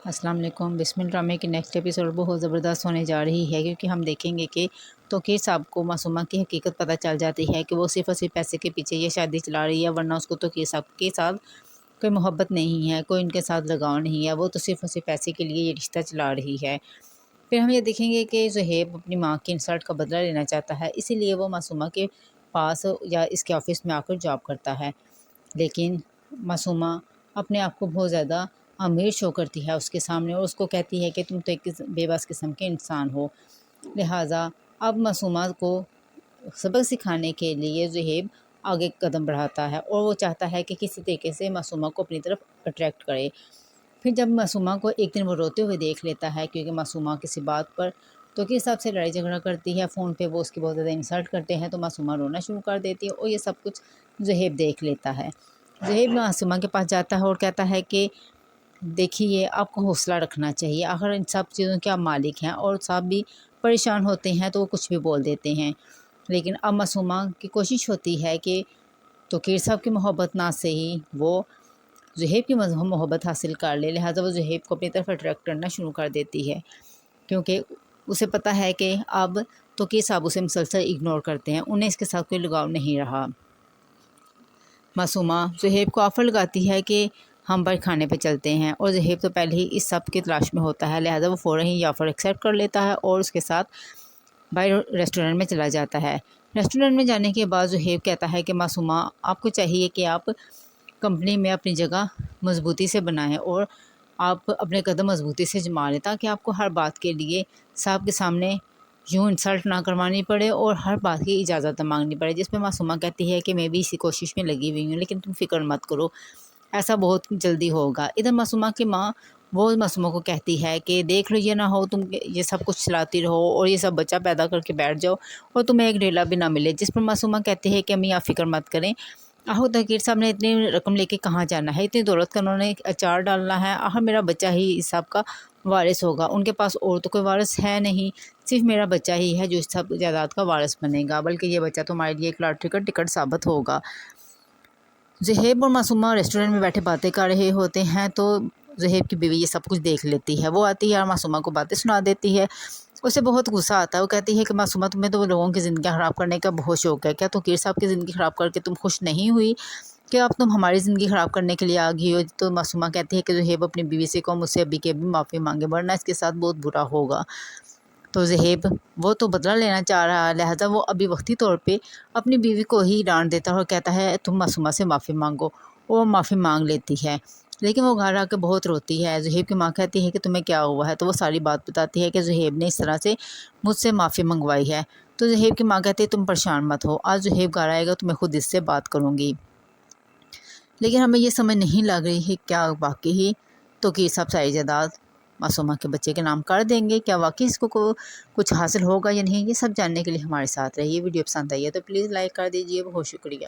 السلام علیکم۔ بسم ڈرامے کی نیکسٹ ایپیسوڈ بہت زبردست ہونے جا رہی ہے، کیونکہ ہم دیکھیں گے کہ توقیر صاحب کو معصومہ کی حقیقت پتہ چل جاتی ہے کہ وہ صرف اور صرف پیسے کے پیچھے یہ شادی چلا رہی ہے، ورنہ اس کو توقیر صاحب کے ساتھ کوئی محبت نہیں ہے، کوئی ان کے ساتھ لگاؤ نہیں ہے، وہ تو صرف اور صرف پیسے کے لیے یہ رشتہ چلا رہی ہے۔ پھر ہم یہ دیکھیں گے کہ زہیب اپنی ماں کی انسلٹ کا بدلہ لینا چاہتا ہے، اسی لیے وہ معصومہ کے پاس یا اس کے آفس میں آ کر جاب کرتا ہے، لیکن معصومہ اپنے آپ کو بہت زیادہ امیر شو کرتی ہے اس کے سامنے، اور اس کو کہتی ہے کہ تم تو ایک بے بس قسم کے انسان ہو۔ لہٰذا اب معصومہ کو سبق سکھانے کے لیے زہیب آگے قدم بڑھاتا ہے، اور وہ چاہتا ہے کہ کسی طریقے سے معصومہ کو اپنی طرف اٹریکٹ کرے۔ پھر جب معصومہ کو ایک دن وہ روتے ہوئے دیکھ لیتا ہے، کیونکہ معصومہ کسی بات پر توقیر صاحب سے لڑائی جھگڑا کرتی ہے، فون پہ وہ اس کی بہت زیادہ انسلٹ کرتے ہیں، تو معصومہ رونا شروع کر دیتی ہے، اور یہ سب کچھ زہیب دیکھ لیتا ہے۔ زہیب معصومہ کے پاس جاتا ہے اور کہتا ہے کہ دیکھیے، آپ کو حوصلہ رکھنا چاہیے، آخر ان سب چیزوں کے آپ مالک ہیں، اور صاحب بھی پریشان ہوتے ہیں تو وہ کچھ بھی بول دیتے ہیں۔ لیکن اب معصومہ کی کوشش ہوتی ہے کہ توقیر صاحب کی محبت نہ سے ہی وہ زہیب کی محبت حاصل کر لے، لہٰذا وہ زہیب کو اپنی طرف اٹریکٹ کرنا شروع کر دیتی ہے، کیونکہ اسے پتہ ہے کہ اب توقیر صاحب اسے مسلسل اگنور کرتے ہیں، انہیں اس کے ساتھ کوئی لگاؤ نہیں رہا۔ معصومہ زہیب کو آفر لگاتی ہے کہ ہم باہر کھانے پہ چلتے ہیں، اور زہیب تو پہلے ہی اس سب کی تلاش میں ہوتا ہے، لہٰذا وہ فوراً ہی یہ آفر ایکسیپٹ کر لیتا ہے اور اس کے ساتھ باہر ریسٹورنٹ میں چلا جاتا ہے۔ ریسٹورنٹ میں جانے کے بعد زہیب کہتا ہے کہ معصومہ، آپ کو چاہیے کہ آپ کمپنی میں اپنی جگہ مضبوطی سے بنائیں، اور آپ اپنے قدم مضبوطی سے جما لیں، تاکہ آپ کو ہر بات کے لیے صاحب کے سامنے یوں انسلٹ نہ کروانی پڑے اور ہر بات کی اجازت نہ مانگنی پڑے۔ جس پہ معصومہ کہتی ہے کہ میں بھی اسی کوشش میں لگی ہوئی ہوں، لیکن تم فکر مت کرو، ایسا بہت جلدی ہوگا۔ ادھر معصومہ کی ماں وہ معصومہ کو کہتی ہے کہ دیکھ لو، یہ نہ ہو تم یہ سب کچھ چلاتی رہو اور یہ سب بچہ پیدا کر کے بیٹھ جاؤ اور تمہیں ایک ڈھیلا بھی نہ ملے۔ جس پر معصومہ کہتی ہے کہ امی آپ فکر مت کریں، آخر توقیر صاحب نے اتنی رقم لے کے کہاں جانا ہے، اتنی دولت کا انہوں نے اچار ڈالنا ہے، آخر میرا بچہ ہی اس سب کا وارث ہوگا، ان کے پاس اور تو کوئی وارث ہے نہیں، صرف میرا بچہ ہی ہے جو اس سب جائیداد کا وارث بنے گا، بلکہ یہ بچہ تو ہمارے لیے ایک لاٹری کا ٹکٹ ثابت ہوگا۔ زہیب اور معصومہ ریسٹورنٹ میں بیٹھے باتیں کر رہے ہوتے ہیں، تو زہیب کی بیوی یہ سب کچھ دیکھ لیتی ہے، وہ آتی ہے اور معصومہ کو باتیں سنا دیتی ہے۔ اسے بہت غصہ آتا ہے، وہ کہتی ہے کہ معصومہ، تمہیں تو لوگوں کی زندگیاں خراب کرنے کا بہت شوق ہے، کیا توقیر صاحب کی زندگی خراب کر کے تم خوش نہیں ہوئی کہ اب تم ہماری زندگی خراب کرنے کے لیے آ گئی ہو؟ تو معصومہ کہتی ہے کہ زہیب اپنی بیوی سے کہو مجھ سے ابھی کے ابھی معافی مانگے، ورنہ اس کے ساتھ بہت برا ہوگا۔ تو زہیب وہ تو بدلہ لینا چاہ رہا ہے، لہٰذا وہ ابھی وقتی طور پہ اپنی بیوی کو ہی ڈانٹ دیتا ہے اور کہتا ہے تم معصومہ سے معافی مانگو، وہ معافی مانگ لیتی ہے، لیکن وہ گھر آ کے بہت روتی ہے۔ زہیب کی ماں کہتی ہے کہ تمہیں کیا ہوا ہے، تو وہ ساری بات بتاتی ہے کہ زہیب نے اس طرح سے مجھ سے معافی منگوائی ہے۔ تو زہیب کی ماں کہتی ہے تم پریشان مت ہو، آج زہیب گھر آئے گا تو میں خود اس سے بات کروں گی۔ لیکن ہمیں یہ سمجھ نہیں لگ رہی ہے کیا واقعی ہی توقیر صاحب ساری جائیداد معصومہ کے بچے کے نام کر دیں گے، کیا واقعی اس کو کچھ حاصل ہوگا یا نہیں، یہ سب جاننے کے لیے ہمارے ساتھ رہیے۔ ویڈیو پسند آئی ہے تو پلیز لائک کر دیجیے، بہت شکریہ۔